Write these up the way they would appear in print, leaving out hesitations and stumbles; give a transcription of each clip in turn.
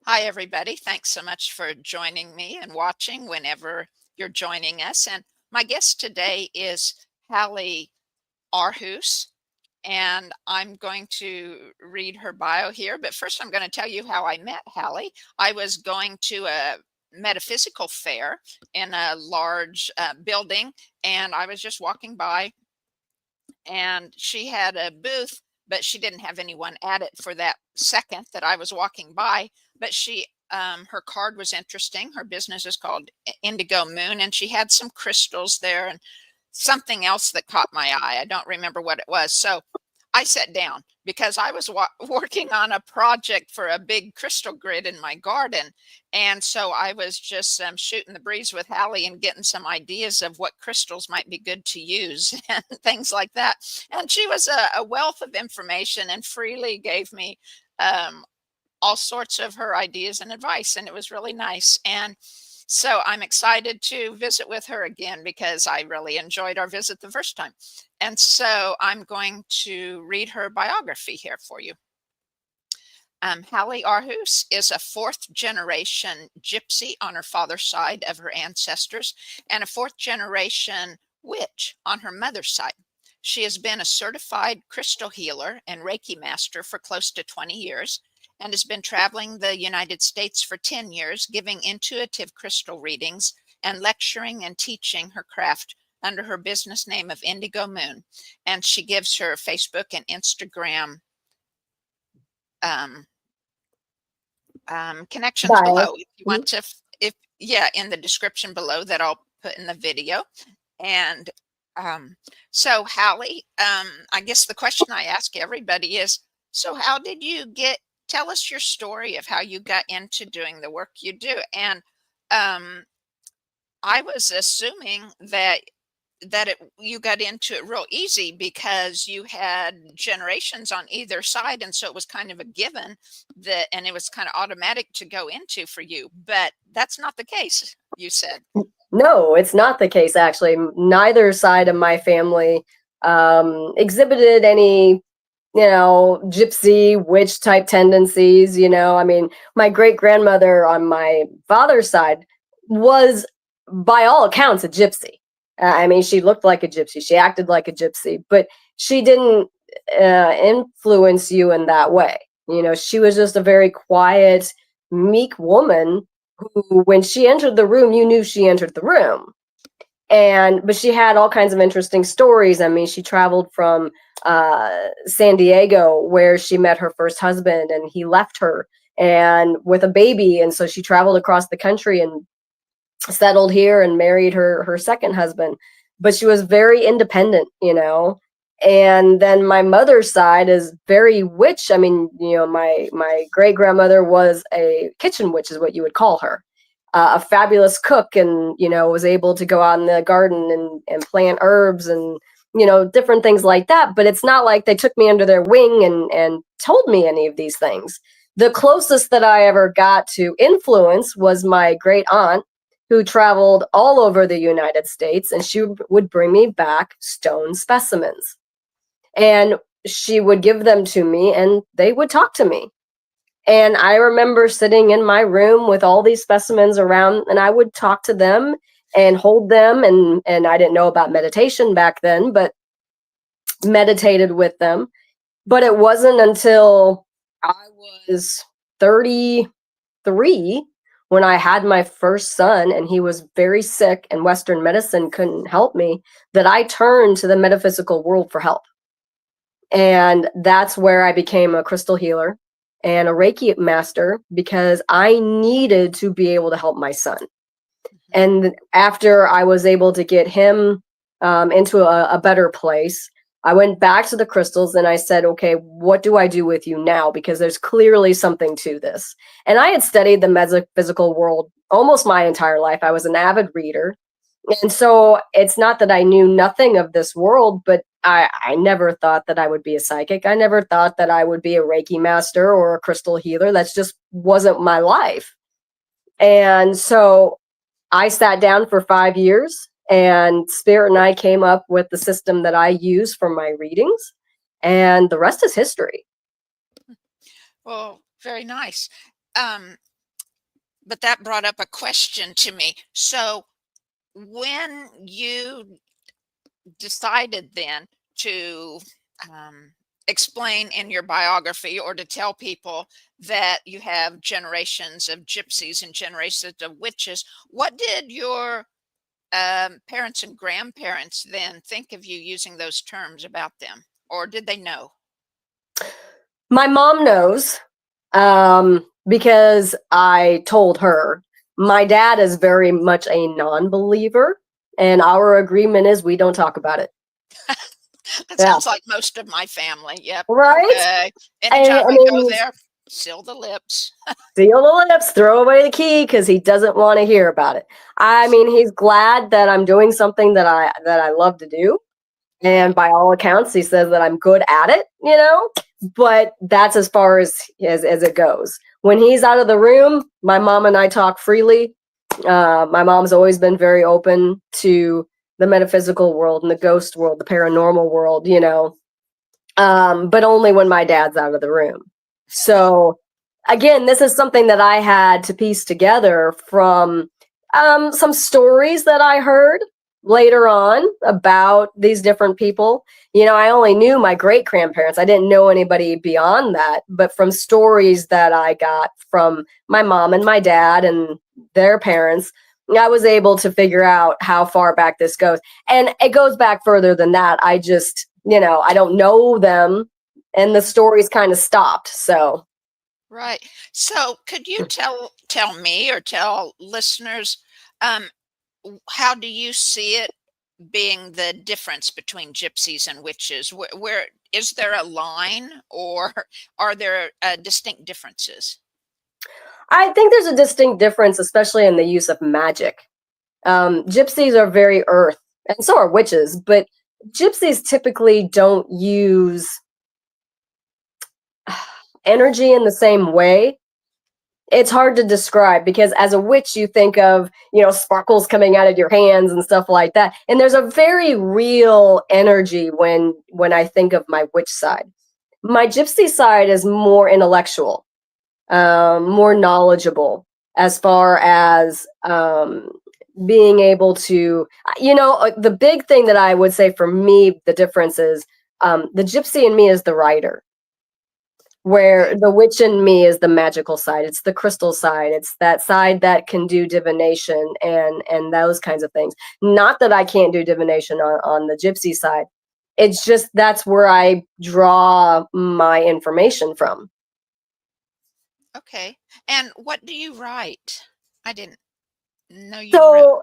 Hi, everybody. Thanks so much for joining me and watching whenever you're joining us. And my guest today is Hally Aarhus, and I'm going to read her bio here. But first, I'm going to tell you how I met Hally. I was going to a metaphysical fair in a large building, and I was just walking by, and she had a booth, but she didn't have anyone at it for that second that I was walking by. But her card was interesting. Her business is called Indigo Moon, and she had some crystals there and something else that caught my eye. I don't remember what it was. So I sat down because I was working on a project for a big crystal grid in my garden. And so I was just shooting the breeze with Hallie and getting some ideas of what crystals might be good to use and things like that. And she was a wealth of information and freely gave me um, all sorts of her ideas and advice. And it was really nice. And so I'm excited to visit with her again because I really enjoyed our visit the first time. And so I'm going to read her biography here for you. Hally Aarhus is a fourth generation gypsy on her father's side of her ancestors and a fourth generation witch on her mother's side. She has been a certified crystal healer and Reiki master for close to 20 years and has been traveling the United States for 10 years, giving intuitive crystal readings and lecturing and teaching her craft under her business name of Indigo Moon. And she gives her Facebook and Instagram um, connections Bio. below if you want to, in the description below that I'll put in the video. And so Hallie, I guess the question I ask everybody is, so how did you tell us your story of how you got into doing the work you do? And I was assuming that you got into it real easy because you had generations on either side, and so it was kind of a given and it was kind of automatic to go into for you. But that's not the case, you said. No, it's not the case, actually. Neither side of my family exhibited any, gypsy witch type tendencies. I mean, my great grandmother on my father's side was, by all accounts, a gypsy. I mean, she looked like a gypsy, she acted like a gypsy, but she didn't influence you in that way. She was just a very quiet, meek woman who, when she entered the room, you knew she entered the room. But she had all kinds of interesting stories. I mean, she traveled from San Diego, where she met her first husband, and he left her and with a baby, and so she traveled across the country and settled here and married her second husband. But she was very independent. And then my mother's side is very witch. I mean, my great grandmother was a kitchen witch, is what you would call her. A fabulous cook, and was able to go out in the garden and plant herbs and different things like that. But it's not like they took me under their wing and told me any of these things. The closest that I ever got to influence was my great aunt, who traveled all over the United States, and she would bring me back stone specimens. And she would give them to me, and they would talk to me. And I remember sitting in my room with all these specimens around, and I would talk to them and hold them. And I didn't know about meditation back then, but meditated with them. But it wasn't until I was 33 when I had my first son, and he was very sick and Western medicine couldn't help me, that I turned to the metaphysical world for help. And that's where I became a crystal healer and a Reiki master, because I needed to be able to help my son. And after I was able to get him into a better place, I went back to the crystals and I said, okay, what do I do with you now? Because there's clearly something to this. And I had studied the metaphysical world almost my entire life. I was an avid reader. And so it's not that I knew nothing of this world, but I never thought that I would be a psychic. I never thought that I would be a Reiki master or a crystal healer. That's just wasn't my life. And so I sat down for 5 years, and Spirit and I came up with the system that I use for my readings, and the rest is history. Well, very nice. but that brought up a question to me. So when you decided then to um, explain in your biography or to tell people that you have generations of gypsies and generations of witches, what did your parents and grandparents then think of you using those terms about them? Or did they know? My mom knows, because I told her. My dad is very much a non-believer, and our agreement is we don't talk about it. That Yeah, sounds like most of my family. Yep. right. Okay. And Anytime I I go mean, there, seal the lips. seal the lips, throw away the key because he doesn't want to hear about it. I mean, he's glad that I'm doing something that I love to do, and Right. by all accounts, he says that I'm good at it. But that's as far as it goes. When he's out of the room, my mom and I talk freely. My mom's always been very open to the metaphysical world and the ghost world, the paranormal world, but only when my dad's out of the room. So, again, this is something that I had to piece together from some stories that I heard later on about these different people. I only knew my great grandparents. I didn't know anybody beyond that. But from stories that I got from my mom and my dad and their parents, I was able to figure out how far back this goes. And it goes back further than that. I just, I don't know them, and the stories kind of stopped. So, Right. So could you tell me or tell listeners, um, how do you see it being the difference between gypsies and witches? Where is there a line, or are there distinct differences? I think there's a distinct difference, especially in the use of magic. Gypsies are very earth, and so are witches, but gypsies typically don't use energy in the same way. It's hard to describe because as a witch, you think of, sparkles coming out of your hands and stuff like that. And there's a very real energy when I think of my witch side. My gypsy side is more intellectual, more knowledgeable as far as being able to, the big thing that I would say for me, the difference is the gypsy in me is the writer, where Okay. the witch in me is the magical side. It's the crystal side. It's that side that can do divination and those kinds of things. Not that I can't do divination on the gypsy side. It's just that's where I draw my information from. Okay. And what do you write? I didn't know you wrote. So,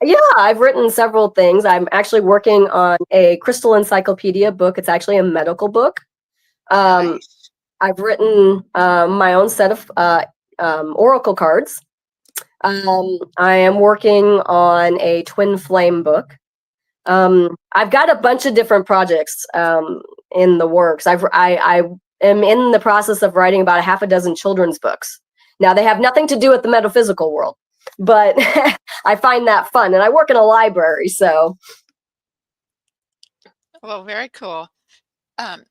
yeah, I've written several things. I'm actually working on a crystal encyclopedia book. It's actually a medical book. Um, Nice. I've written my own set of oracle cards. I am working on a twin flame book. I've got a bunch of different projects in the works. I am in the process of writing about a half a dozen children's books. Now they have nothing to do with the metaphysical world, but I find that fun, and I work in a library, so Well, very cool. Um,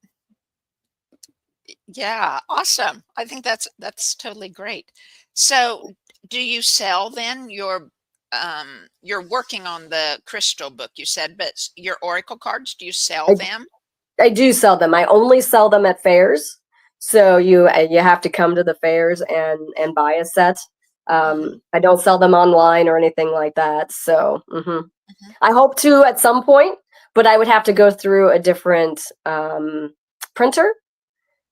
yeah, awesome. I think that's totally great. So, do you sell then you're working on the crystal book you said, but your oracle cards, do you sell I, them? I do sell them. I only sell them at fairs, so you have to come to the fairs and buy a set. Hmm. I don't sell them online or anything like that. So, Hmm. I hope to at some point, but I would have to go through a different printer,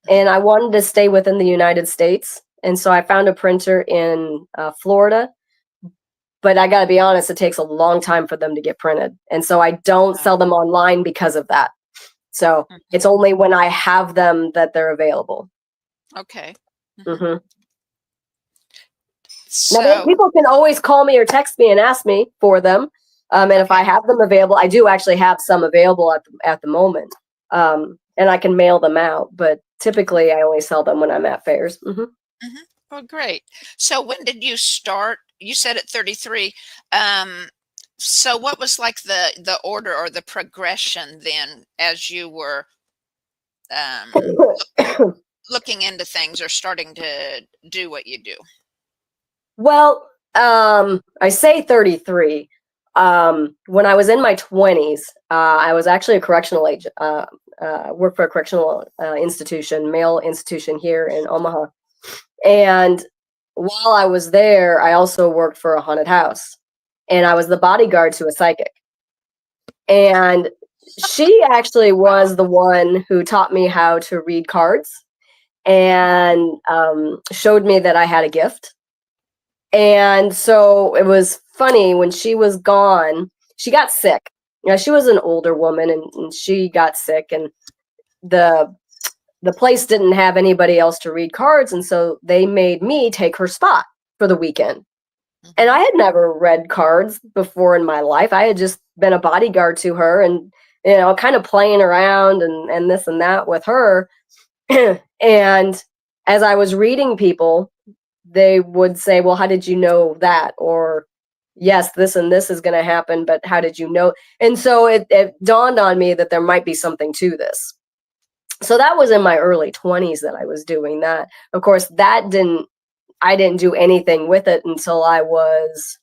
and Hmm. I wanted to stay within the United States. And so I found a printer in Florida, but I got to be honest, it takes a long time for them to get printed. And so I don't Uh, sell them online because of that. So it's mhm. only when I have them that they're available. Okay. Hmm. Hmm. Now, So, people can always call me or text me and ask me for them. And if I okay. have them available, I do actually have some available at the moment. And I can mail them out, but typically I only sell them when I'm at fairs. Hmm. Hmm. Well, great. So, when did you start? You said at 33. Um, so what was like the order or the progression then as you were um looking into things or starting to do what you do? Well, I say 33. When I was in my 20s, I was actually a correctional agent. Worked for a correctional institution, male institution here in Omaha. And while I was there, I also worked for a haunted house, and I was the bodyguard to a psychic. And she actually Wow. was the one who taught me how to read cards and showed me that I had a gift. And so it was funny when she was gone, she got sick. You know, she was an older woman, and she got sick, and the the place didn't have anybody else to read cards, and so they made me take her spot for the weekend. And I Hmm. had never read cards before in my life. I had just been a bodyguard to her, and kind of playing around and this and that with her. And as I was reading people, they would say, "Well, how did you know that?" Or, "Yes, this and this is going to happen, but how did you know?" And so it dawned on me that there might be something to this. So that was in my early 20s that I was doing that. Of course, I didn't do anything with it until I was,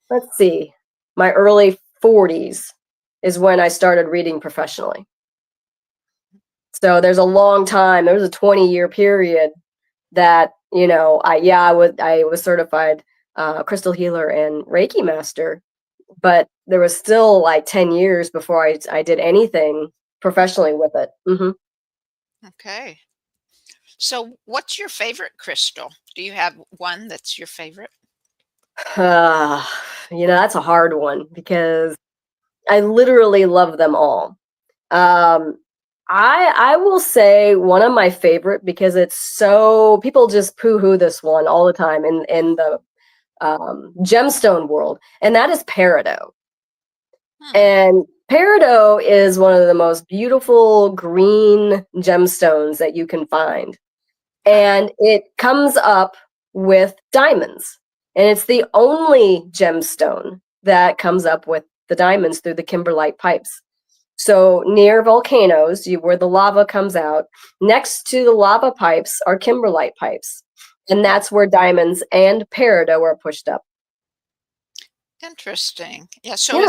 let's see, my early 40s is when I started reading professionally. So there's a long time. There was a 20-year period that, I was certified crystal healer and Reiki master, but there was still like 10 years before I did anything professionally with it. Okay. So, what's your favorite crystal? Do you have one that's your favorite? Uh, that's a hard one because I literally love them all. Um, I will say one of my favorite because it's so people just poo-hoo this one all the time in the gemstone world, and that is peridot. Hmm. And peridot is one of the most beautiful green gemstones that you can find, Huh. and it comes up with diamonds, and it's the only gemstone that comes up with the diamonds through the kimberlite pipes. So near volcanoes, where the lava comes out, next to the lava pipes are kimberlite pipes, and Hmm. that's where diamonds and peridot are pushed up. Interesting. Yeah. So, Yeah,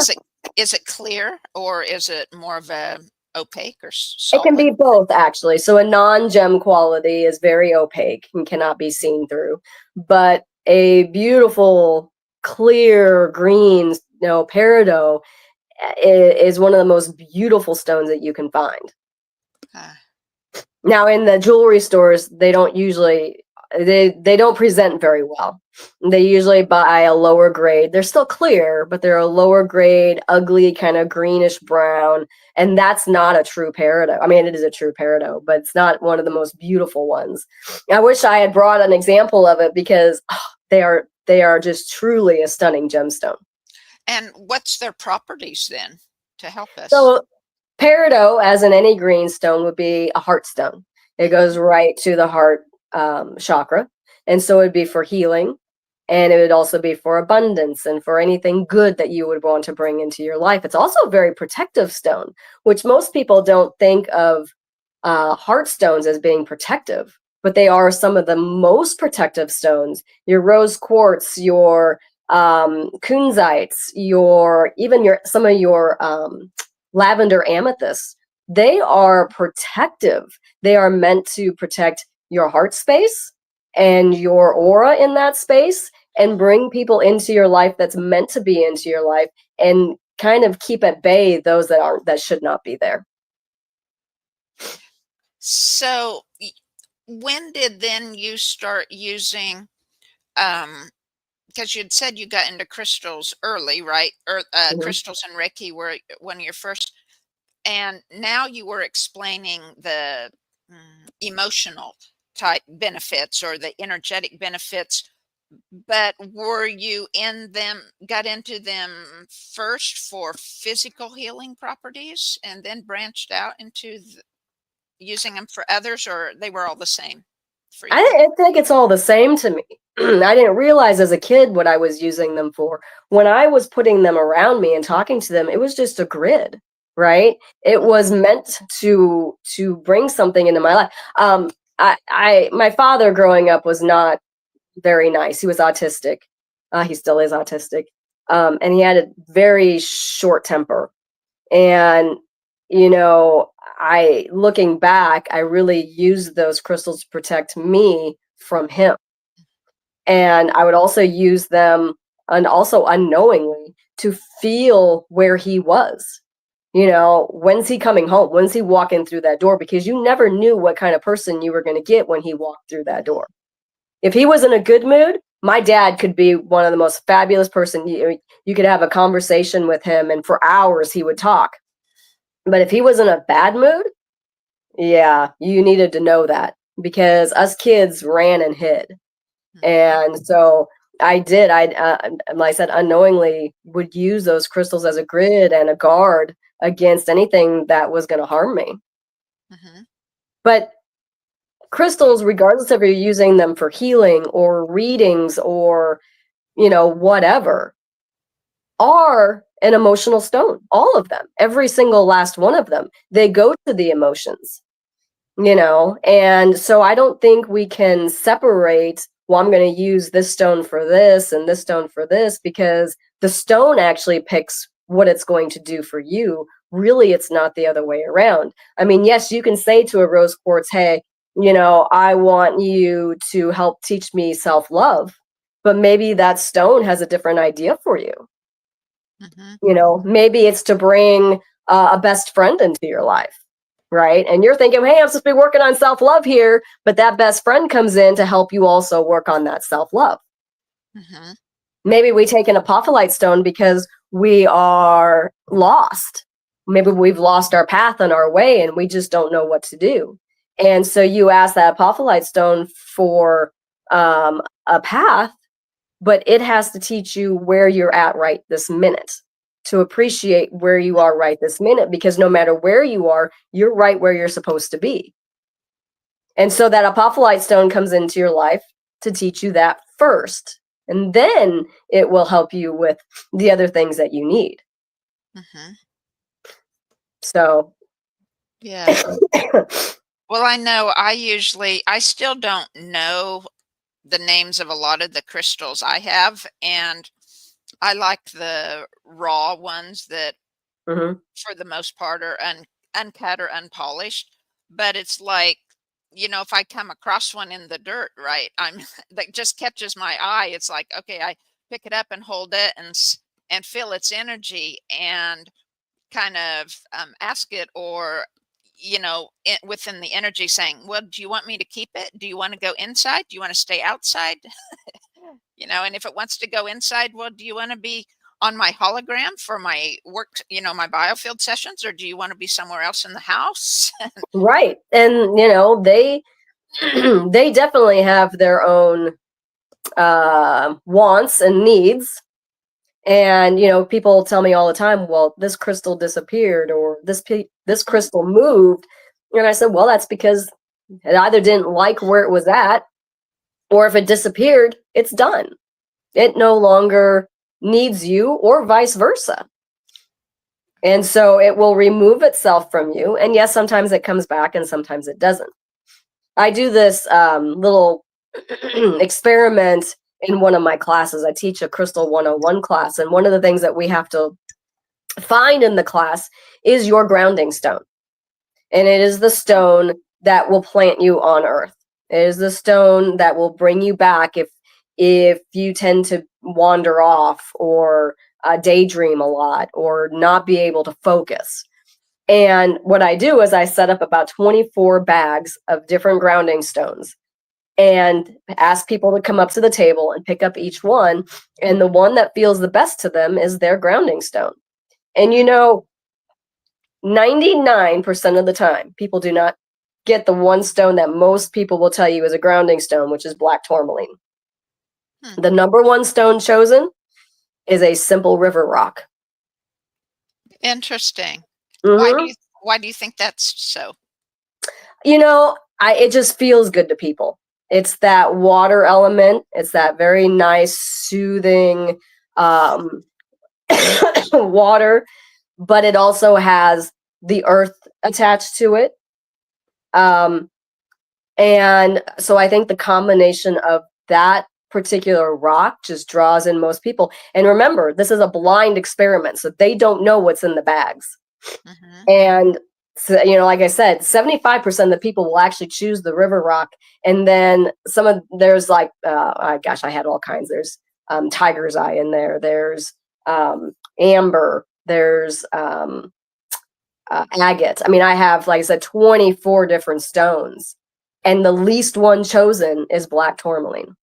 is it clear or is it more of a opaque or it can solid? be both actually. So a non-gem quality is very opaque and cannot be seen through, but a beautiful clear green, peridot is one of the most beautiful stones that you can find. Uh, Now in the jewelry stores, they don't present very well. They usually buy a lower grade. They're still clear, but they're a lower grade, ugly kind of greenish brown, and that's not a true peridot. I mean, it is a true peridot, but it's not one of the most beautiful ones. I wish I had brought an example of it because they are just truly a stunning gemstone. and what's their properties then to help us? So peridot, as in any green stone, would be a heart stone. It Hmm. goes right to the heart chakra. And so it'd be for healing. And it would also be for abundance and for anything good that you would want to bring into your life. It's also a very protective stone, which most people don't think of heart stones as being protective, but they are some of the most protective stones. Your rose quartz, your kunzites, your even your some of your lavender amethyst, they are protective. They are meant to protect your heart space and your aura in that space and bring people into your life that's meant to be into your life and kind of keep at bay those that should not be there. So, when did then you start using, um, because you'd said you got into crystals early, right? Or Mhm. crystals and Reiki were one of your first, and now you were explaining the emotional type benefits or the energetic benefits. But were you in them, got into them first for physical healing properties and then branched out into using them for others, or they were all the same for you? I think it's all the same to me. I didn't realize as a kid what I was using them for. When I was putting them around me and talking to them, it was just a grid, right? It was meant to bring something into my life. My father growing up was not very nice. He was autistic. He still is autistic. And he had a very short temper. And, you know, looking back, I really used those crystals to protect me from him. And I would also use them, and also unknowingly, to feel where he was. You know, when's he coming home? When's he walking through that door? Because you never knew what kind of person you were going to get when he walked through that door. If he was in a good mood, my dad could be one of the most fabulous person. You could have a conversation with him, and for hours he would talk. But if he was in a bad mood, yeah, you needed to know that, because us kids ran and hid. And so I did. Like I said, unknowingly would use those crystals as a grid and a guard against anything that was going to harm me. Mm-hmm. But crystals, regardless if you're using them for healing or readings or, you know, whatever, are an emotional stone. All of them, every single last one of them, they go to the emotions, you know. And so I don't think we can separate, well, I'm going to use this stone for this and this stone for this, because the stone actually picks what it's going to do for you. Really, it's not the other way around. I mean, yes, you can say to a rose quartz, hey, you know, I want you to help teach me self-love, but maybe that stone has a different idea for you. Mm-hmm. You know, maybe it's to bring a best friend into your life, right? And you're thinking, hey, I'm supposed to be working on self-love here, but that best friend comes in to help you also work on that self-love. Mm-hmm. Maybe we take an apophyllite stone because we are lost. Maybe we've lost our path and our way, and we just don't know what to do. And so you ask that apophyllite stone for a path, but it has to teach you where you're at right this minute, to appreciate where you are right this minute, because no matter where you are, you're right where you're supposed to be. And so that apophyllite stone comes into your life to teach you that first, and then it will help you with the other things that you need. Mm-hmm. So Yeah. Well, I know I still don't know the names of a lot of the crystals I have, and I like the raw ones that Mhm. for the most part are uncut or unpolished. But it's like, you know, if I come across one in the dirt, right, I'm that just catches my eye. It's like, okay, I pick it up and hold it and feel its energy and kind of ask it, or you know, within the energy saying, well, do you want me to keep it? Do you want to go inside? Do you want to stay outside? You know, and if it wants to go inside, well, do you want to be on my hologram for my work, you know, my biofield sessions, or do you want to be somewhere else in the house? Right. And you know, they they definitely have their own wants and needs. And you know, people tell me all the time, well, this crystal disappeared, or this crystal moved. And I said, well, that's because it either didn't like where it was at, or if it disappeared, it's done. It no longer needs you, or vice versa. And so it will remove itself from you. And yes, sometimes it comes back and sometimes it doesn't. I do this little experiment in one of my classes. I teach a Crystal 101 class. And one of the things that we have to find in the class is your grounding stone. And it is the stone that will plant you on earth. It is the stone that will bring you back if you tend to wander off, or daydream a lot, or not be able to focus. And what I do is I set up about 24 bags of different grounding stones and ask people to come up to the table and pick up each one. And the one that feels the best to them is their grounding stone. And you know, 99% of the time, people do not get the one stone that most people will tell you is a grounding stone, which is black tourmaline. The number one stone chosen is a simple river rock. Interesting. Mm-hmm. Why do you think that's so? You know, it just feels good to people. It's that water element. It's that very nice, soothing water, but it also has the earth attached to it. And so I think the combination of that particular rock just draws in most people. And remember, this is a blind experiment, so they don't know what's in the bags. Mm-hmm. And so, like I said, 75% of the people will actually choose the river rock. And then there's like, gosh, I had all kinds. There's tiger's eye in there. There's amber. There's agate. I mean, I have, like I said, 24 different stones. And the least one chosen is black tourmaline.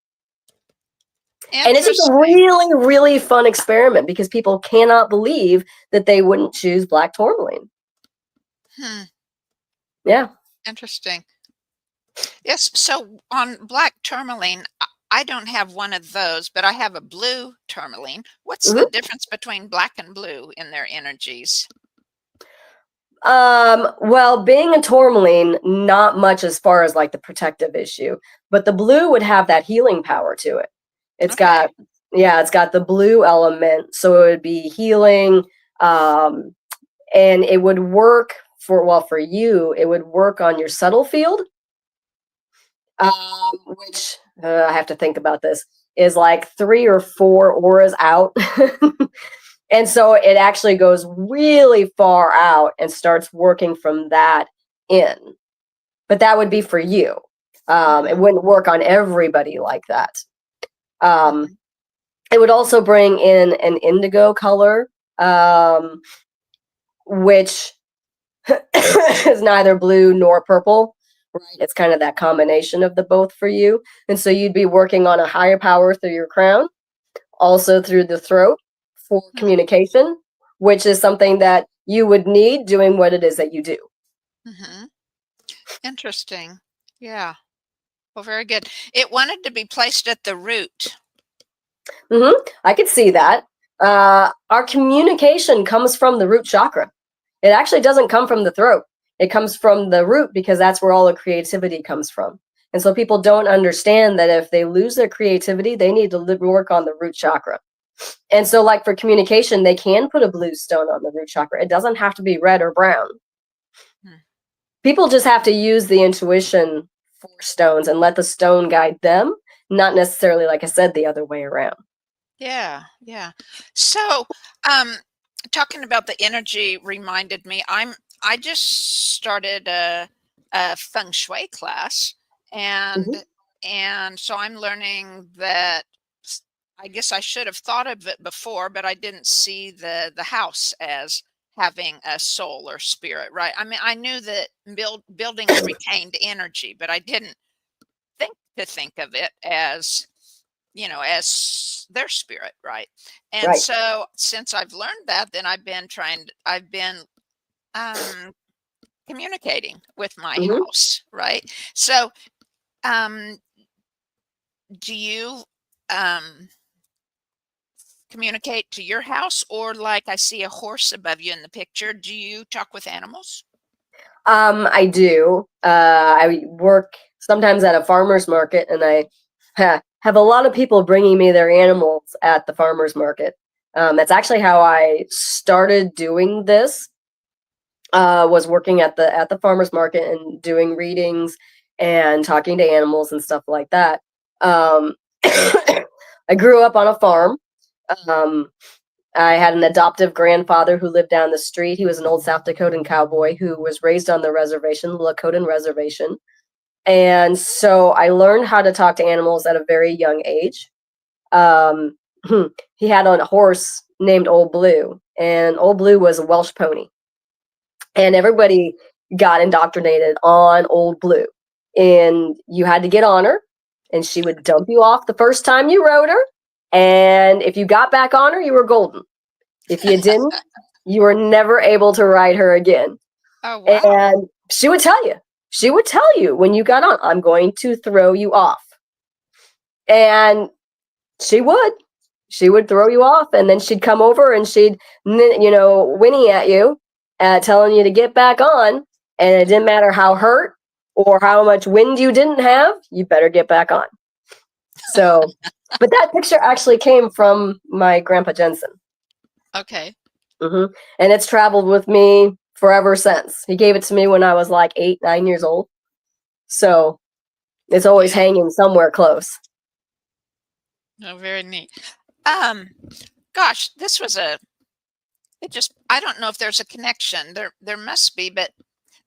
And it's just a really, really fun experiment because people cannot believe that they wouldn't choose black tourmaline. Yeah. Interesting. Yes. So on black tourmaline, I don't have one of those, but I have a blue tourmaline. What's the difference between black and blue in their energies? Well, being a tourmaline, not much as far as like the protective issue, but the blue would have that healing power to it. It's got the blue element, so it would be healing, and it would work for you, it would work on your subtle field, which I have to think about this, is like 3 or 4 auras out. And so it actually goes really far out and starts working from that in. But that would be for you. It wouldn't work on everybody like that. It would also bring in an indigo color, which is neither blue nor purple. Right? It's kind of that combination of the both for you. And so you'd be working on a higher power through your crown, also through the throat for communication, which is something that you would need doing what it is that you do. Interesting. Yeah. Well, very good. It wanted to be placed at the root. I could see that. Our communication comes from the root chakra. It actually doesn't come from the throat. It comes from the root because that's where all the creativity comes from. And so people don't understand that if they lose their creativity, they need to work on the root chakra. And so, like for communication, they can put a blue stone on the root chakra. It doesn't have to be red or brown. People just have to use the intuition for stones and let the stone guide them, not necessarily, like I said, the other way around. Yeah, yeah. So, talking about the energy reminded me, I just started a feng shui class, and so I'm learning that I guess I should have thought of it before, but I didn't see the house as having a soul or spirit, right? I mean, I knew that buildings retained energy, but I didn't think of it as as their spirit, right? And so since I've learned that, then I've been communicating with my house, right? So do you communicate to your house, or like I see a horse above you in the picture, do you talk with animals? I do. I work sometimes at a farmer's market, and I have a lot of people bringing me their animals at the farmer's market. That's actually how I started doing this. Was working at the farmer's market and doing readings and talking to animals and stuff like that. I grew up on a farm. I had an adoptive grandfather who lived down the street. He was an old South Dakotan cowboy who was raised on the reservation, the Lakotan reservation. And so I learned how to talk to animals at a very young age. He had a horse named Old Blue, and Old Blue was a Welsh pony. And everybody got indoctrinated on Old Blue. And you had to get on her, and she would dump you off the first time you rode her. And if you got back on her, you were golden. If you didn't, you were never able to ride her again. Oh, wow. And she would tell you when you got on, I'm going to throw you off. And she would throw you off, and then she'd come over and she'd, whinny at you, telling you to get back on. And it didn't matter how hurt or how much wind you didn't have, you better get back on. So, but that picture actually came from my grandpa Jensen. Okay. And it's traveled with me forever since. He gave it to me when I was like 8, 9 years old. So it's always hanging somewhere close. Oh, very neat. Um, gosh, this was a it just I don't know if there's a connection. There must be, but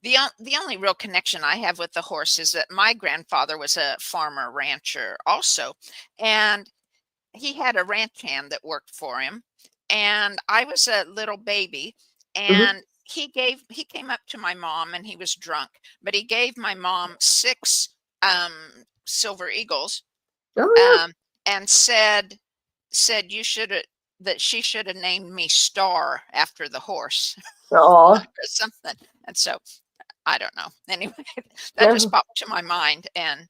the only real connection I have with the horse is that my grandfather was a farmer rancher also, and he had a ranch hand that worked for him, and I was a little baby, Hmm. and he came up to my mom and he was drunk, but he gave my mom 6 silver eagles, Oh um and said you should have that she should have named me Star after the horse yeah. Aw. or something. And so I don't know. Anyway, that just No. popped to my mind, and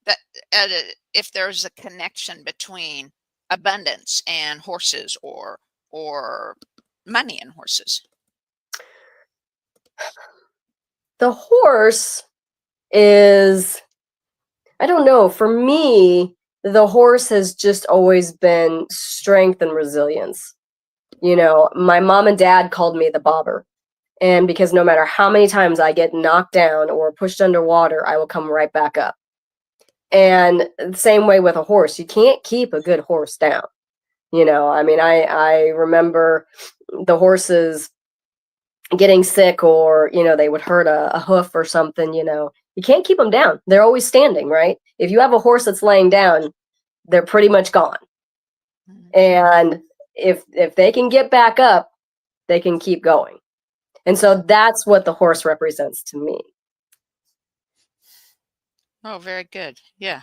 that uh, if there's a connection between abundance and horses, or money and horses. The horse is, I don't know, for me, the horse has just always been strength and resilience. My mom and dad called me the bobber. And because no matter how many times I get knocked down or pushed underwater, I will come right back up. And the same way with a horse, you can't keep a good horse down. I mean, I remember the horses getting sick, or they would hurt a hoof or something. You can't keep them down. They're always standing, right? If you have a horse that's laying down, they're pretty much gone. Mhm. And if they can get back up, they can keep going. And so that's what the horse represents to me. Oh, very good. Yeah,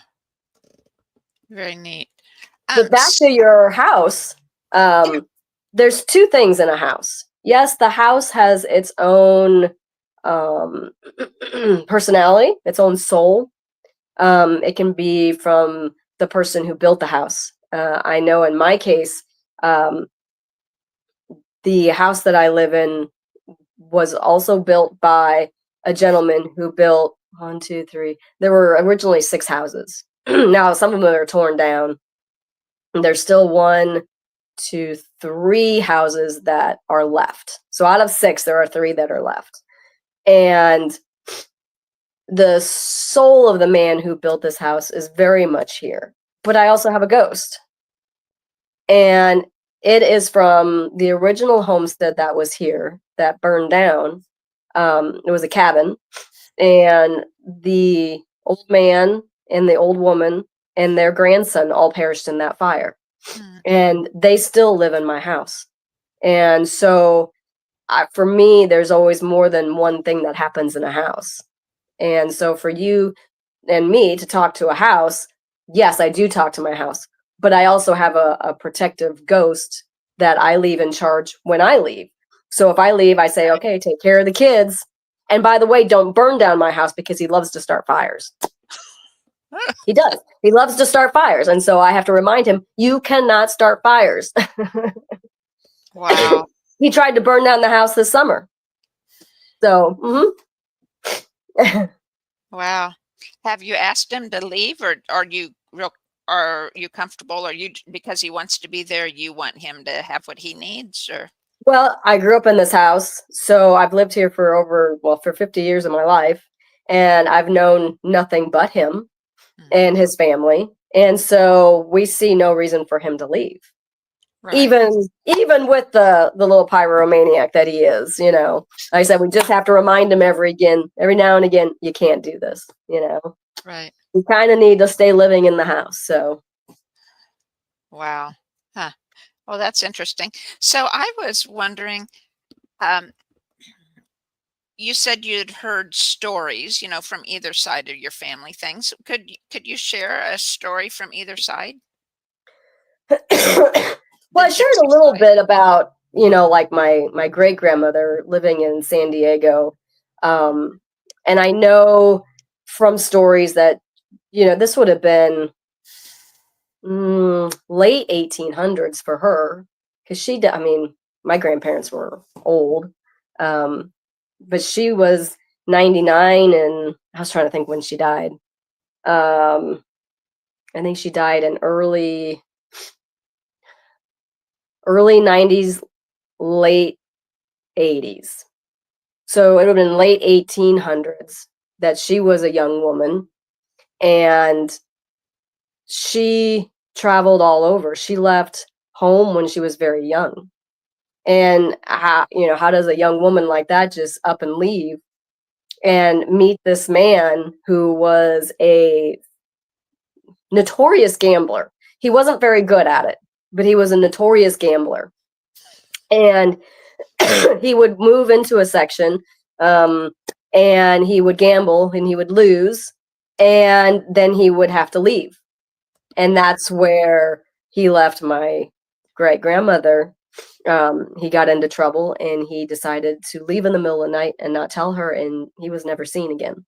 very neat. But back S to your house, yeah. there's two things in a house. Yes, the house has its own um, personality, its own soul. It can be from the person who built the house. I know in my case, um, the house that I live in was also built by a gentleman who built one, two, three. There were originally 6 houses. Now some of them are torn down. There's still one, two, 3 houses that are left. So out of 6, there are 3 that are left. And the soul of the man who built this house is very much here. But I also have a ghost. And it is from the original homestead that was here that burned down. It was a cabin, and the old man and the old woman and their grandson all perished in that fire. Mm. And they still live in my house. And so, for me, there's always more than one thing that happens in a house. And so, for you and me to talk to a house, yes, I do talk to my house, but I also have a protective ghost that I leave in charge when I leave. So if I leave, I say, Right. okay, take care of the kids. And by the way, don't burn down my house, because he loves to start fires. He does. He loves to start fires. And so I have to remind him, you cannot start fires. Wow. He tried to burn down the house this summer. So, Wow. Have you asked him to leave, or are you comfortable? Are you because he wants to be there, you want him to have what he needs, or well, I grew up in this house. So I've lived here for 50 years of my life. And I've known nothing but him Mm. and his family. And so we see no reason for him to leave. Right. Even with the little pyromaniac that he is. Like I said, we just have to remind him every now and again, you can't do this. Right. You kind of need to stay living in the house. So Wow. Huh. Well, that's interesting. So I was wondering, um, you said you'd heard stories, from either side of your family things. Could you share a story from either side? The well, I shared a gypsy little side. bit about, like my great grandmother living in San Diego. Um, and I know from stories that, this would have been late 1800s for her, because I mean, my grandparents were old. But she was 99, and I was trying to think when she died. Um, I think she died in early 90s, late 80s. So it would have been late 1800s that she was a young woman, and she traveled all over. She left home when she was very young. And how does a young woman like that just up and leave and meet this man who was a notorious gambler? He wasn't very good at it, but he was a notorious gambler. And he would move into a section, and he would gamble and he would lose, and then he would have to leave. And that's where he left my great grandmother. He got into trouble and he decided to leave in the middle of the night and not tell her, and he was never seen again.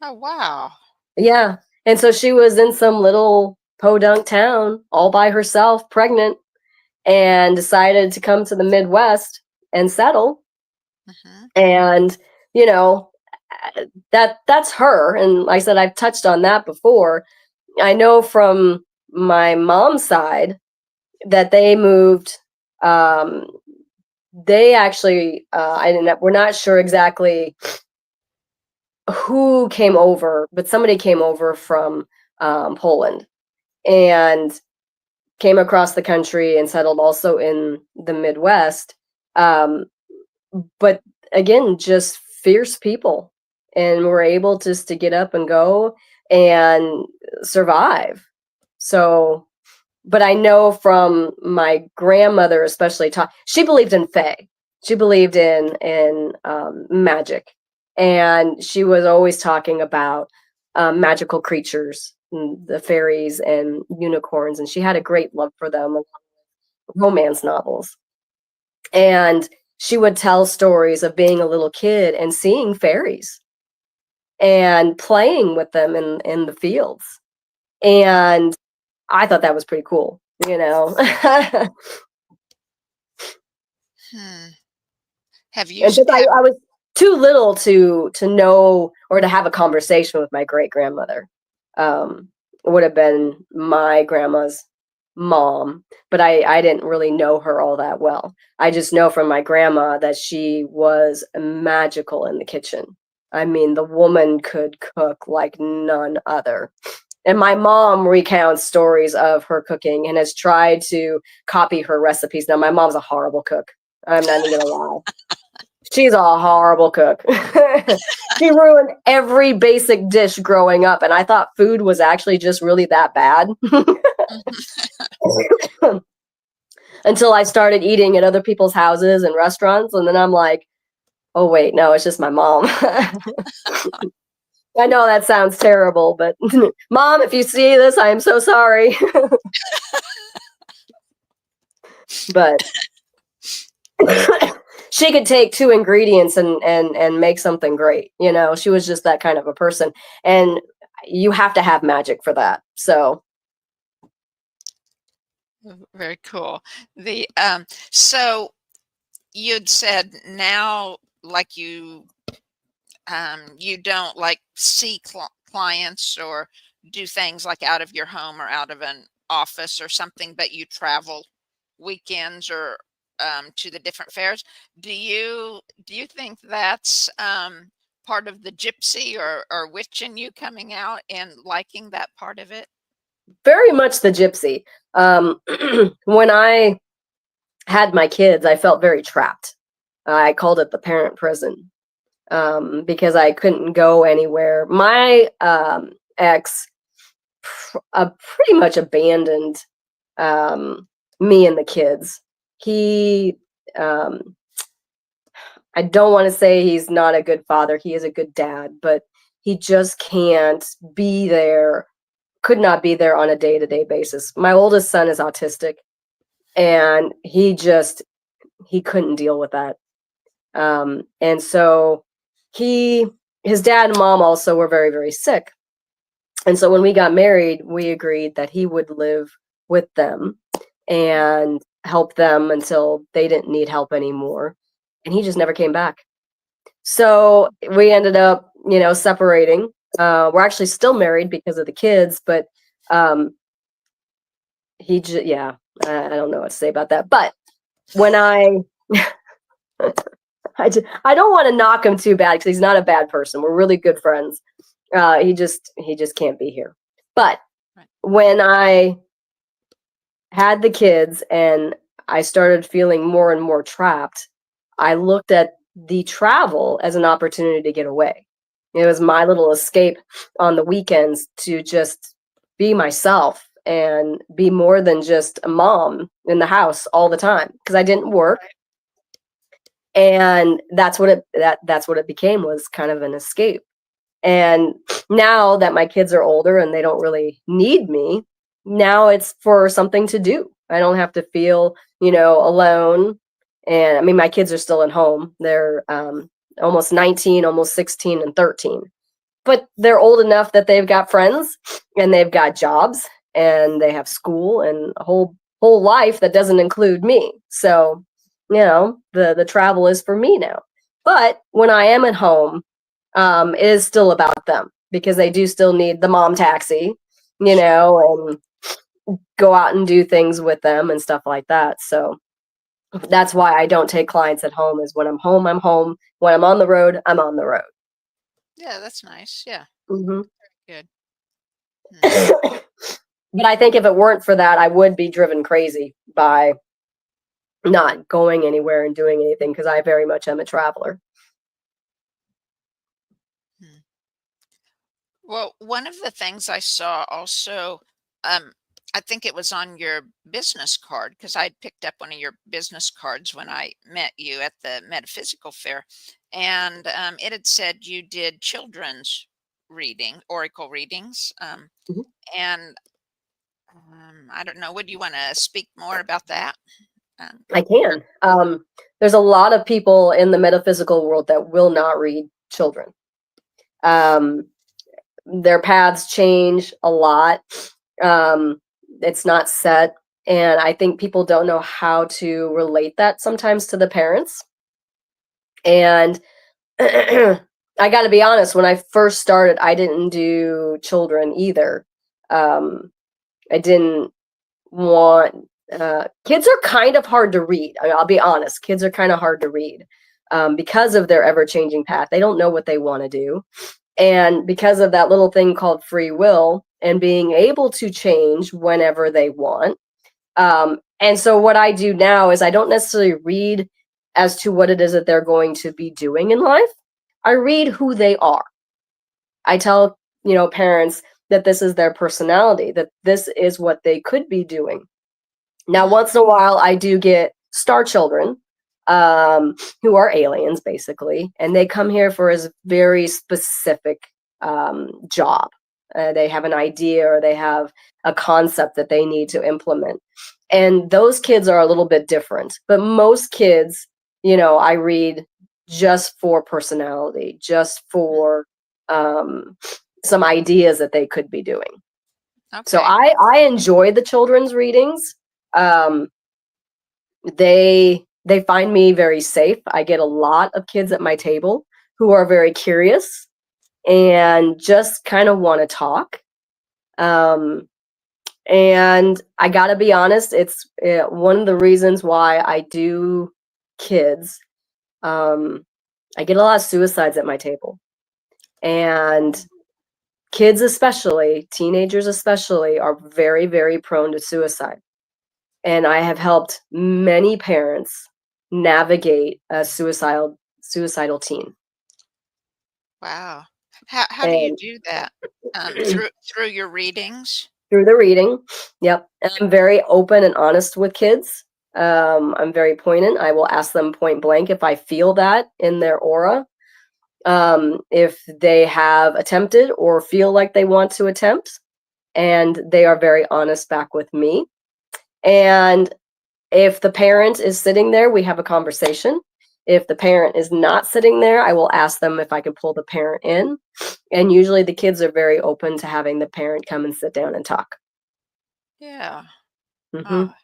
Oh, wow. Yeah. And so she was in some little podunk town all by herself, pregnant, and decided to come to the Midwest and settle. And, that's her. And like I said, I've touched on that before. I know from my mom's side that they moved. They actually, we're not sure exactly who came over, but somebody came over from Poland and came across the country and settled also in the Midwest. But again, just fierce people, and were able just to get up and go and survive. So, but I know from my grandmother, especially, she believed in fae. She believed in magic, and she was always talking about magical creatures, the fairies and unicorns, and she had a great love for them, romance novels. And she would tell stories of being a little kid and seeing fairies and playing with them in the fields. And I thought that was pretty cool, Have you? And I was too little to know or to have a conversation with my great grandmother. Would have been my grandma's mom, but I didn't really know her all that well. I just know from my grandma that she was magical in the kitchen. I mean, the woman could cook like none other. And my mom recounts stories of her cooking and has tried to copy her recipes. Now, my mom's a horrible cook. I'm not even gonna lie. She's a horrible cook. She ruined every basic dish growing up, and I thought food was actually just really that bad. Until I started eating at other people's houses and restaurants, and then I'm like, oh wait, no, it's just my mom. I know that sounds terrible, but Mom, if you see this, I am so sorry. But she could take two ingredients and make something great. She was just that kind of a person, and you have to have magic for that. So Very cool. So you'd said now, like you don't like see clients or do things like out of your home or out of an office or something, but you travel weekends or to the different fairs. Do you think that's part of the gypsy or witch in you coming out and liking that part of it? very much the gypsy. When I had my kids, I felt very trapped. I called it the parent prison, because I couldn't go anywhere. My ex pretty much abandoned me and the kids. He, I don't want to say he's not a good father. He is a good dad, but he just can't be there, could not be there on a day-to-day basis. My oldest son is autistic, and he couldn't deal with that. And so his dad and mom also were very, very sick. And so when we got married, we agreed that he would live with them and help them until they didn't need help anymore. And he just never came back. So we ended up, separating. We're actually still married because of the kids, but I don't know what to say about that. But when I don't want to knock him too bad because he's not a bad person. We're really good friends. He just can't be here. But when I had the kids and I started feeling more and more trapped, I looked at the travel as an opportunity to get away. It was my little escape on the weekends to just be myself and be more than just a mom in the house all the time because I didn't work. Right. And that's what it became, was kind of an escape. And now that my kids are older and they don't really need me, now it's for something to do. I don't have to feel, alone. And I mean, my kids are still at home. They're almost 19, almost 16, and 13. But they're old enough that they've got friends and they've got jobs and they have school and a whole life that doesn't include me. So, the travel is for me now. But when I am at home, it is still about them because they do still need the mom taxi, and go out and do things with them and stuff like that. So that's why I don't take clients at home. Is when I'm home, I'm home. When I'm on the road, I'm on the road. Yeah, that's nice. Yeah, Hmm. good. Hmm. But I think if it weren't for that, I would be driven crazy by not going anywhere and doing anything because I very much am a traveler. Hmm. Well, one of the things I saw also, um, I think it was on your business card because I picked up one of your business cards when I met you at the metaphysical fair, and it had said you did children's oracle readings, Mhm. and I don't know. Would you want to speak more about that? Um, I can. There's a lot of people in the metaphysical world that will not read children. Um, their paths change a lot. Um, it's not set. And I think people don't know how to relate that sometimes to the parents. And I got to be honest, when I first started, I didn't do children either. I didn't want kids are kind of hard to read. I'll be honest, kids are kind of hard to read because of their ever changing path. They don't know what they want to do. And because of that little thing called free will and being able to change whenever they want. And so what I do now is I don't necessarily read as to what it is that they're going to be doing in life. I read who they are. I tell, parents that this is their personality, that this is what they could be doing. Now, mm, once in a while, I do get star children who are aliens, basically, and they come here for a very specific job. They have an idea or they have a concept that they need to implement. And those kids are a little bit different. But most kids, I read just for personality, just mm. for some ideas that they could be doing. So Okay. I enjoy the children's readings. Um, they find me very safe. I get a lot of kids at my table who are very curious and just kind of want to talk. Um, and I got to be honest, it's one of the reasons why I do kids. Um, I get a lot of suicides at my table. And kids, especially, teenagers especially, are very, very prone to suicide. And I have helped many parents navigate a suicidal teen. Wow. How do you And do that? Through your readings? through the reading, yep. And I'm very open and honest with kids. I'm very poignant. I will ask them point blank if I feel that in their aura. If they have attempted or feel like they want to attempt, and they are very honest back with me. And if the parent is sitting there, we have a conversation. If the parent is not sitting there, I will ask them if I can pull the parent in. And usually the kids are very open to having the parent come and sit down and talk. Yeah. Hmm. Oh,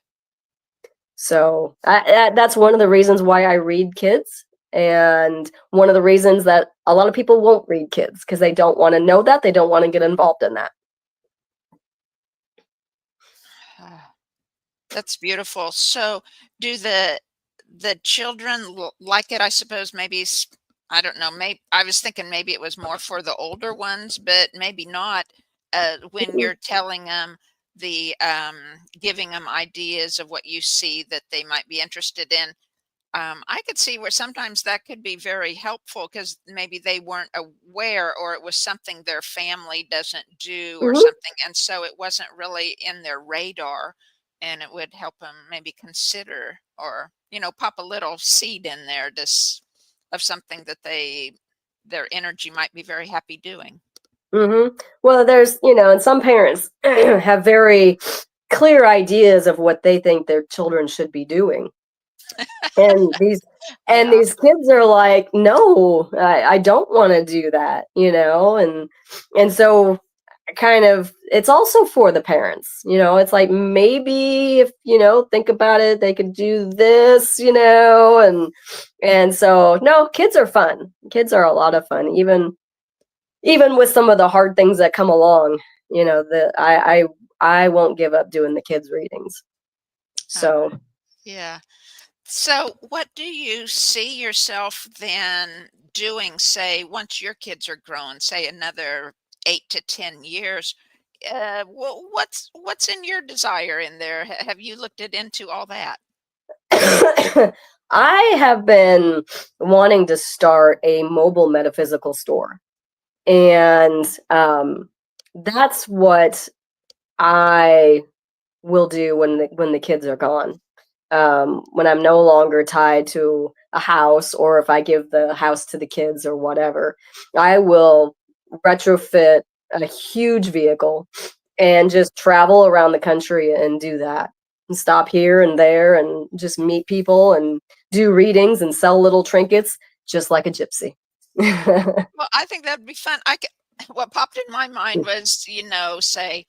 So that's one of the reasons why I read kids. And one of the reasons that a lot of people won't read kids because they don't want to know that. They don't want to get involved in that. ah, that's beautiful. So, do the children like it? I suppose maybe I don't know. Maybe I was thinking maybe it was more for the older ones, but maybe not. When you're telling them the giving them ideas of what you see that they might be interested in. I could see where sometimes that could be very helpful because maybe they weren't aware, or it was something their family doesn't do or Mhm. something. And so it wasn't really in their radar, and it would help them maybe consider, or, pop a little seed in there of something that their energy might be very happy doing. Well, there's, and some parents have very clear ideas of what they think their children should be doing. And Yeah. these kids are like, no, I don't want to do that, and so kind of it's also for the parents, it's like maybe if think about it, they could do this, and so no, kids are fun. Kids are a lot of fun, even with some of the hard things that come along. The I won't give up doing the kids readings. Uh, So yeah. So, what do you see yourself then doing, say, once your kids are grown, say another 8 to 10 years? What's in your desire in there? Have you looked it into all that? I have been wanting to start a mobile metaphysical store, and that's what I will do when the kids are gone. When I'm no longer tied to a house, or if I give the house to the kids or whatever, I will retrofit a huge vehicle and just travel around the country and do that. And stop here and there and just meet people and do readings and sell little trinkets just like a gypsy. Well, I think that'd be fun. What popped in my mind was, say,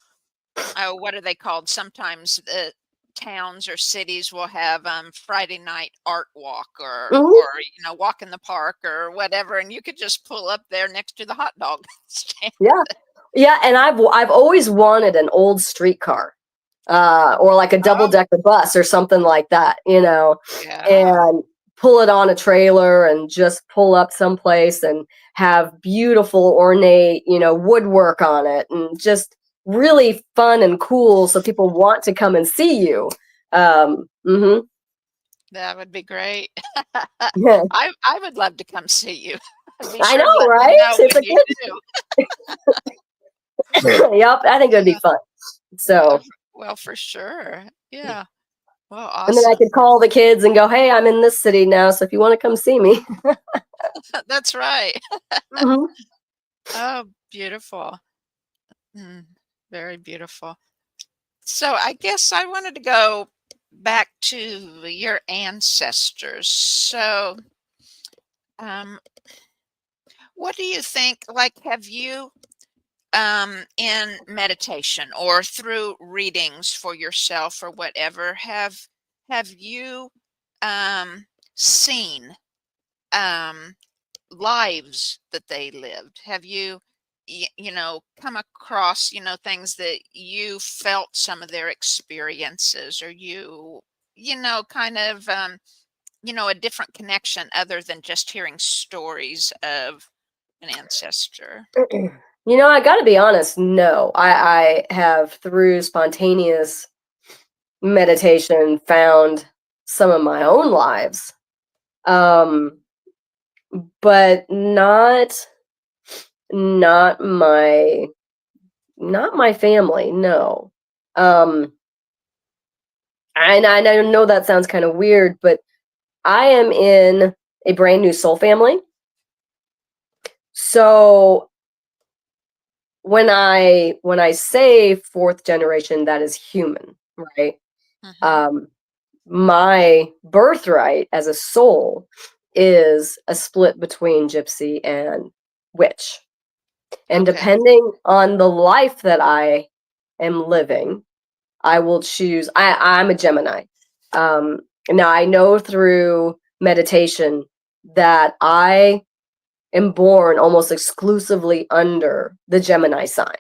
oh, what are they called? Sometimes the towns or cities will have Friday night art walk, or Mhm. walk in the park or whatever, and you could just pull up there next to the hot dog stand. Yeah. Yeah, and I've always wanted an old streetcar, or like a double Oh, decker bus or something like that, yeah. and pull it on a trailer and just pull up someplace and have beautiful ornate, woodwork on it, and just really fun and cool so people want to come and see you. Mhm. That would be great. Yeah. I would love to come see you. Be I sure to know, let me right? know It's when a you do. good. Yep, I think it'd be fun. Uh, So, well, for sure. Yeah. Well, and then I awesome. could call the kids and go, "Hey, I'm in this city now, so if you want to come see me." That's right. Mhm. Oh, beautiful. Mm, very beautiful. So I guess I wanted to go back to your ancestors. So, um, what do you think? Like, have you, in meditation or through readings for yourself or whatever, have you seen um, lives that they lived? Have you, come across, things that you felt some of their experiences, or kind of, a different connection other than just hearing stories of an ancestor? I got to be honest. No, I have through spontaneous meditation found some of my own lives, um, but not my family. No, um, and I know that sounds kind of weird, but I am in a brand new soul family. So when I say fourth generation, that is human, right? Hmm. Um, my birthright as a soul is a split between gypsy and witch. And Okay. depending on the life that I am living, I will choose. I'm a Gemini. Um, Now I know through meditation that I am born almost exclusively under the Gemini sign.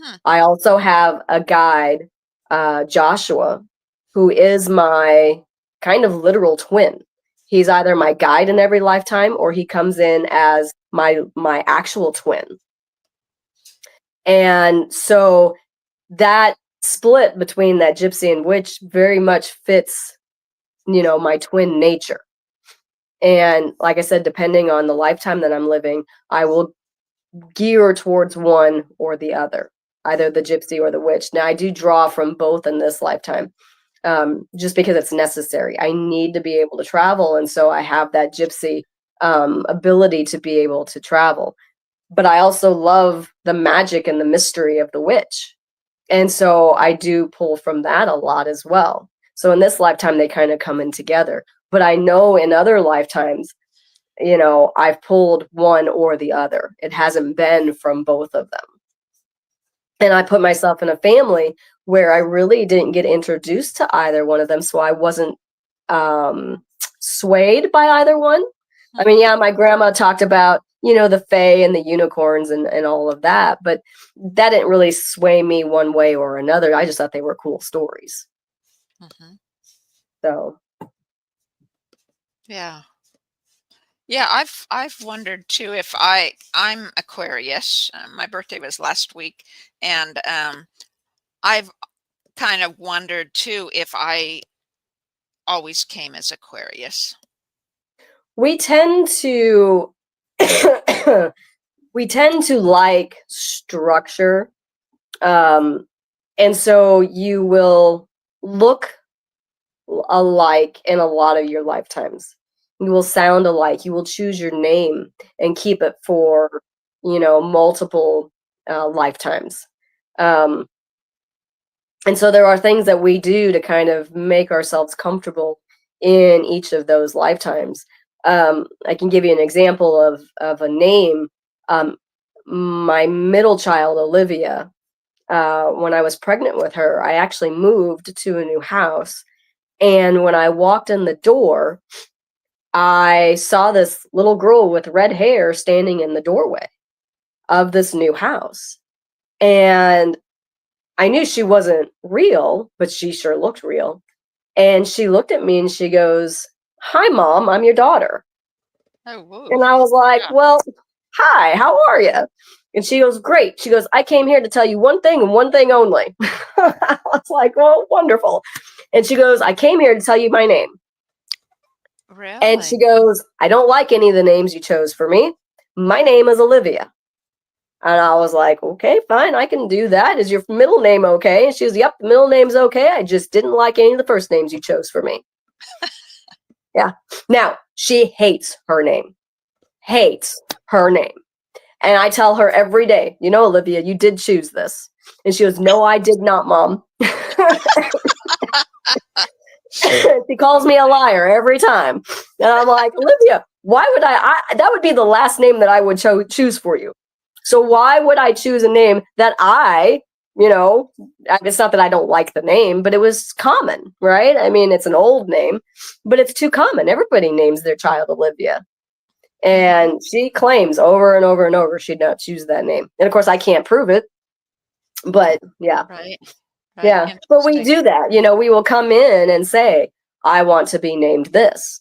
Hmm. I also have a guide, Joshua, who is my kind of literal twin. He's either my guide in every lifetime, or he comes in as my actual twin. And so that split between that gypsy and witch very much fits, my twin nature. And like I said, depending on the lifetime that I'm living, I will gear towards one or the other, either the gypsy or the witch. Now, I do draw from both in this lifetime, just because it's necessary. I need to be able to travel, and so I have that gypsy ability to be able to travel. But I also love the magic and the mystery of the witch. And so I do pull from that a lot as well. So in this lifetime, they kind of come in together. But I know in other lifetimes, I've pulled one or the other. It hasn't been from both of them. And I put myself in a family where I really didn't get introduced to either one of them. So I wasn't swayed by either one. I mean, yeah, my grandma talked about, the fae and the unicorns and all of that, but that didn't really sway me one way or another. I just thought they were cool stories. Mm-hmm. So. Yeah. Yeah, I've wondered too if I'm Aquarius. My birthday was last week, and I've kind of wondered too if I always came as Aquarius. We tend to like structure, and so you will look alike in a lot of your lifetimes. You will sound alike. You will choose your name and keep it for multiple lifetimes. And so there are things that we do to kind of make ourselves comfortable in each of those lifetimes. I can give you an example of a name. My middle child, Olivia, when I was pregnant with her, I actually moved to a new house. And when I walked in the door, I saw this little girl with red hair standing in the doorway of this new house. And I knew she wasn't real, but she sure looked real. And she looked at me and she goes, "Hi, Mom, I'm your daughter." Oh, whoa. And I was like, Yeah. "Well, hi, how are you?" And she goes, "Great." She goes, "I came here to tell you one thing and one thing only." I was like, "Well, wonderful." And she goes, "I came here to tell you my name." And she Really? goes, "I don't like any of the names you chose for me. My name is Olivia." And I was like, "Okay, fine, I can do that. Is your middle name okay?" And she goes, "Yep, the middle name's okay. I just didn't like any of the first names you chose for me." Yeah. Now, she hates her name. Hates her name. And I tell her every day, "Olivia, you did choose this." And she goes, "No, I did not, Mom." She calls me a liar every time. And I'm like, "Olivia, why would that would be the last name that I would choose for you. So why would I choose a name that it's not that I don't like the name, but it was common, right? I mean, it's an old name, but it's too common. Everybody names their child Olivia." And she claims over and over and over she'd not choose that name. And of course, I can't prove it, but yeah. Right. Right. Yeah. But we Interesting. do that. We will come in and say, "I want to be named this."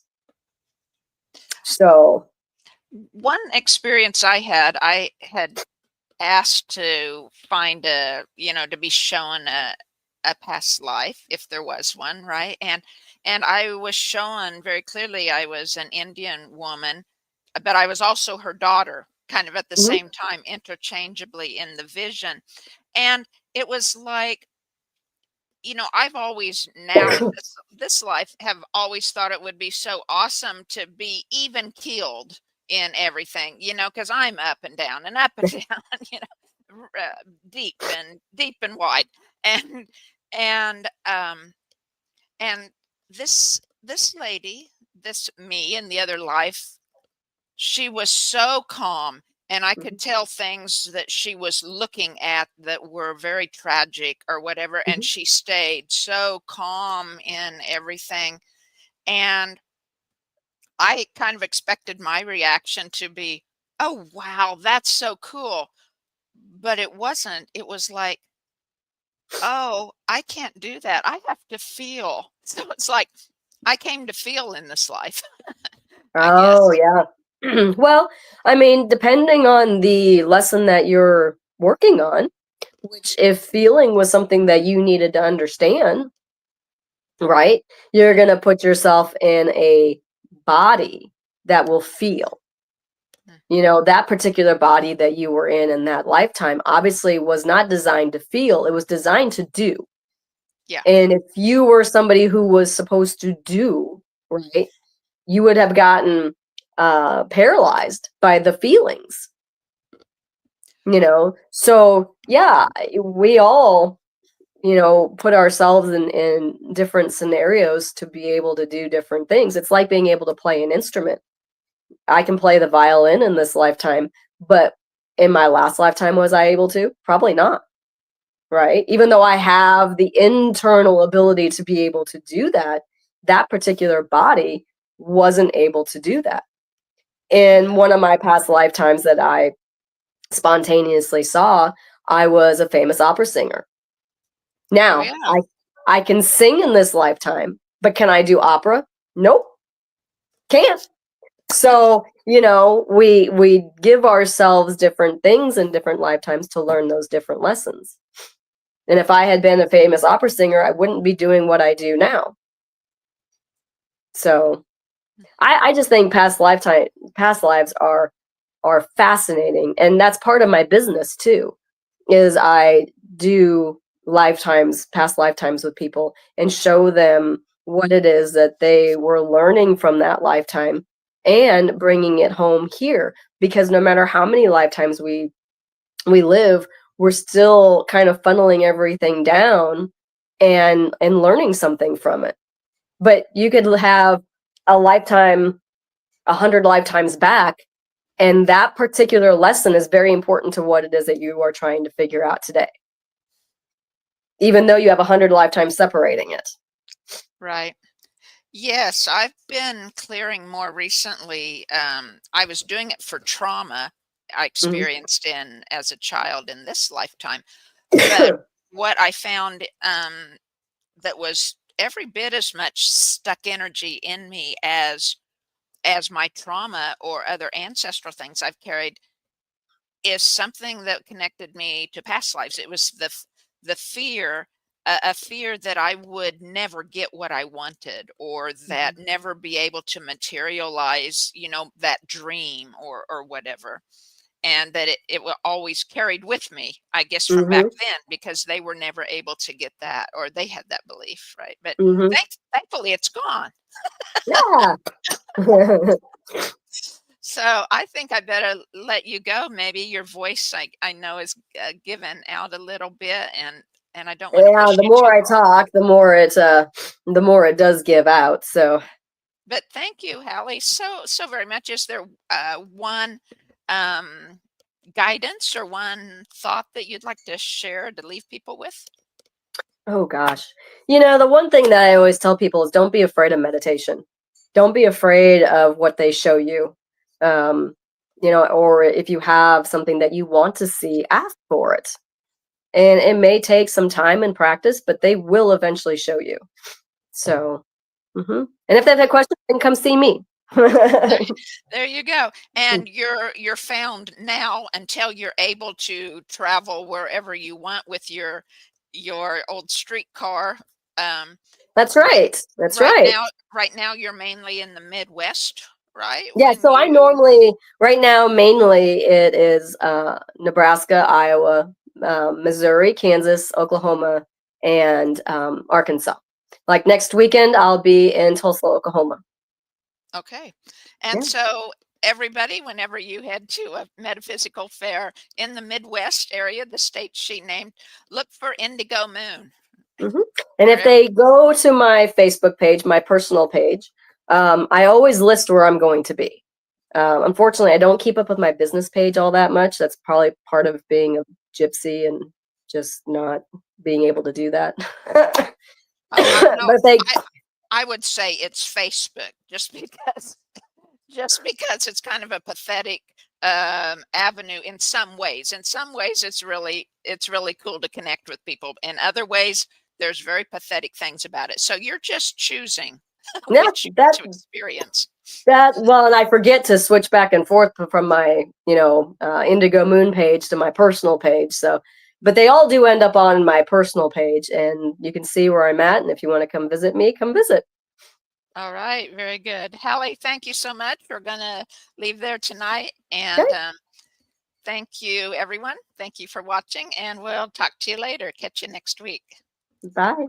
So. One experience I had asked to find to be shown a past life if there was one, right? And I was shown very clearly I was an Indian woman, but I was also her daughter, kind of at the Mhm. same time, interchangeably in the vision. And it was like, I've always now in this life have always thought it would be so awesome to be even keeled in everything, because I'm up and down and up and down, deep and wide, and and um and this lady, this me in the other life, she was so calm, and I could Mhm. tell things that she was looking at that were very tragic or whatever, and Mhm. she stayed so calm in everything. And I kind of expected my reaction to be, "Oh, wow, that's so cool." But it wasn't. It was like, "Oh, I can't do that. I have to feel." So it's like I came to feel in this life, I Oh, guess. yeah. Well, I mean, depending on the lesson that you're working on, which if feeling was something that you needed to understand, right, you're going to put yourself in a body that will feel. You know, that particular body that you were in that lifetime obviously was not designed to feel, it was designed to do. Yeah. And if you were somebody who was supposed to do, right, you would have gotten paralyzed by the feelings, you know? So, yeah, we all, you know, put ourselves in different scenarios to be able to do different things. It's like being able to play an instrument. I can play the violin in this lifetime, but in my last lifetime, was I able to? Probably not, right? Even though I have the internal ability to be able to do that, that particular body wasn't able to do that. In one of my past lifetimes that I spontaneously saw, I was a famous opera singer. Oh, Now, yeah. I can sing in this lifetime, but can I do opera? Nope, can't. So, you know, we give ourselves different things in different lifetimes to learn those different lessons. And if I had been a famous opera singer, I wouldn't be doing what I do now. So, I just think past lives are fascinating, and that's part of my business too. Is I do past lifetimes with people and show them what it is that they were learning from that lifetime and bringing it home here, because no matter how many lifetimes we live, we're still kind of funneling everything down and learning something from it. But you could have a lifetime 100 lifetimes back, and that particular lesson is very important to what it is that you are trying to figure out today, even though you have 100 lifetimes separating it. Right. Yes, I've been clearing more recently. I was doing it for trauma I Mhm. experienced in as a child in this lifetime. But what I found that was every bit as much stuck energy in me as my trauma or other ancestral things I've carried is something that connected me to past lives. It was the fear, a fear that I would never get what I wanted, or that Mhm. never be able to materialize, you know, that dream or whatever. And that it always carried with me, I guess, from back Mhm. then, because they were never able to get that, or they had that belief, right? But Mhm. thankfully, it's gone. Yeah. So I think I better let you go. Maybe your voice, I know, is given out a little bit, and I don't want to Yeah, push the you more too I hard. talk, the more it does give out. So, But thank you, Hallie, so very much. Is there one um, guidance or one thought that you'd like to share to leave people with? oh gosh. You know, the one thing that I always tell people is don't be afraid of meditation. Don't be afraid of what they show you. Um, you know, or if you have something that you want to see, ask for it. And it may take some time and practice, but they will eventually show you. So, and if they've had questions, then come see me. There, there you go. And you're found now until you're able to travel wherever you want with your old streetcar. Um, That's right, right. That's right. right now you're mainly in the Midwest, right? Yeah, When so I you normally, right now, mainly it is Nebraska, Iowa, Missouri, Kansas, Oklahoma, and Arkansas. Like next weekend, I'll be in Tulsa, Oklahoma. okay. And Yeah. so everybody, whenever you head to a metaphysical fair in the Midwest area, the state she named, look for Indigo Moon hmm And if wherever. they go to my Facebook page, my personal page, I always list where I'm going to be. Unfortunately, I don't keep up with my business page all that much. That's probably part of being a gypsy and just not being able to do that. Oh, I don't know. But they, I would say it's Facebook just because it's kind of a pathetic avenue in some ways. In some ways it's really cool to connect with people. In other ways, there's very pathetic things about it. So you're just choosing yeah, which you want that to experience. well, and I forget to switch back and forth from my, Indigo Moon page to my personal page. So but they all do end up on my personal page, and you can see where I'm at. And if you want to come visit me, come visit. All right, very good. Hally, thank you so much. We're going to leave there tonight. And Okay. thank you, everyone. Thank you for watching, and we'll talk to you later. Catch you next week. Bye.